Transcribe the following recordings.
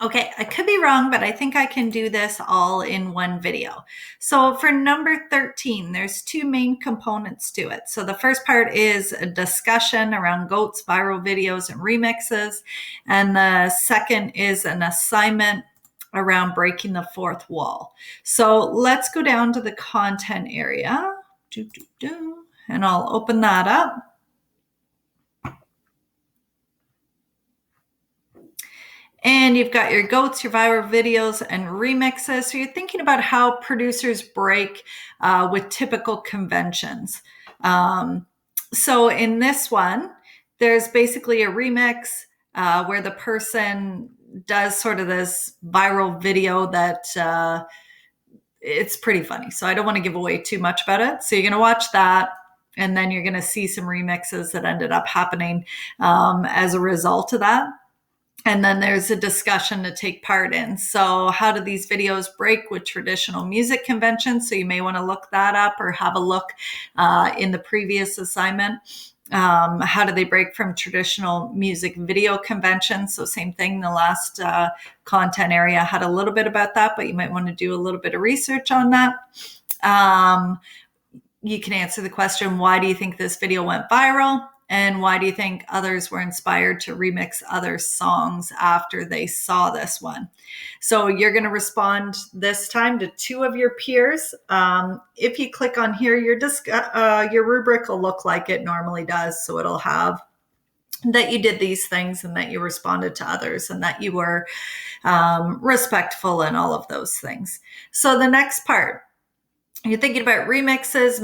Okay, I could be wrong, but I think I can do this all in one video. So for number 13, there's two main components to it. So the first part is a discussion around goats, viral videos, and remixes. And the second is an assignment around breaking the fourth wall. So let's go down to the content area. And I'll open that up. And you've got your goats, your viral videos, and remixes. So you're thinking about how producers break with typical conventions. So in this one, there's basically a remix where the person does sort of this viral video that it's pretty funny. So I don't want to give away too much about it. So you're going to watch that. And then you're going to see some remixes that ended up happening as a result of that. And then there's a discussion to take part in. So how do these videos break with traditional music conventions? So you may want to look that up or have a look in the previous assignment. How do they break from traditional music video conventions? So same thing, the last content area had a little bit about that, but you might want to do a little bit of research on that. You can answer the question, why do you think this video went viral? And why do you think others were inspired to remix other songs after they saw this one? So you're going to respond this time to two of your peers. If you click on here, your rubric will look like it normally does. So it'll have that you did these things and that you responded to others and that you were respectful and all of those things. So the next part, you're thinking about remixes,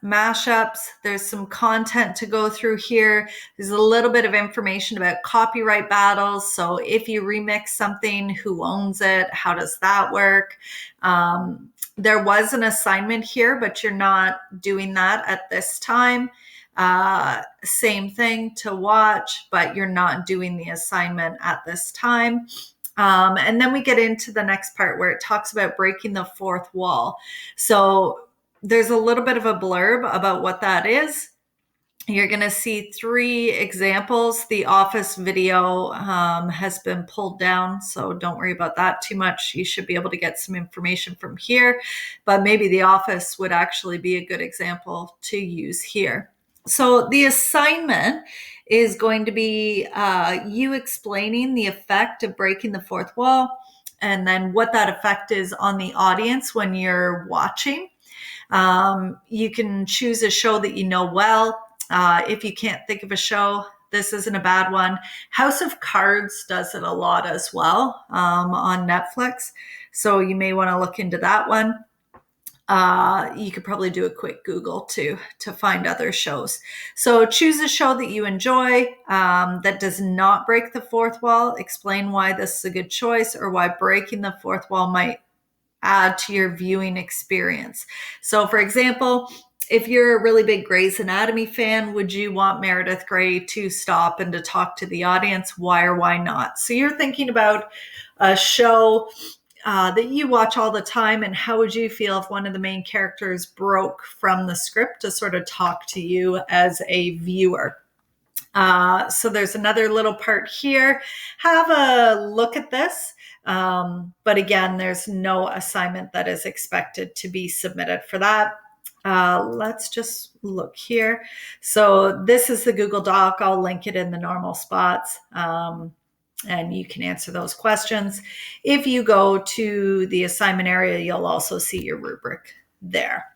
mashups. There's some content to go through here. There's a little bit of information about copyright battles. So if you remix something, who owns it? How does that work? There was an assignment here, but you're not doing that at this time. Same thing to watch, but you're not doing the assignment at this time. And then we get into the next part where it talks about breaking the fourth wall. So there's a little bit of a blurb about what that is. You're going to see three examples. The office video has been pulled down, so don't worry about that too much. You should be able to get some information from here, but maybe the office would actually be a good example to use here. So the assignment is going to be you explaining the effect of breaking the fourth wall and then what that effect is on the audience when you're watching. You can choose a show that you know well. If you can't think of a show, this isn't a bad one. House of Cards does it a lot as well on Netflix. So you may want to look into that one. You could probably do a quick Google to find other shows. So choose a show that you enjoy that does not break the fourth wall. Explain why this is a good choice or why breaking the fourth wall might add to your viewing experience. So for example, if you're a really big Grey's Anatomy fan, would you want Meredith Grey to stop and to talk to the audience? Why or why not? So you're thinking about a show that you watch all the time, and how would you feel if one of the main characters broke from the script to sort of talk to you as a viewer? So there's another little part here. Have a look at this. But again, there's no assignment that is expected to be submitted for that. Let's just look here. So this is the Google Doc. I'll link it in the normal spots. And you can answer those questions. If you go to the assignment area, you'll also see your rubric there.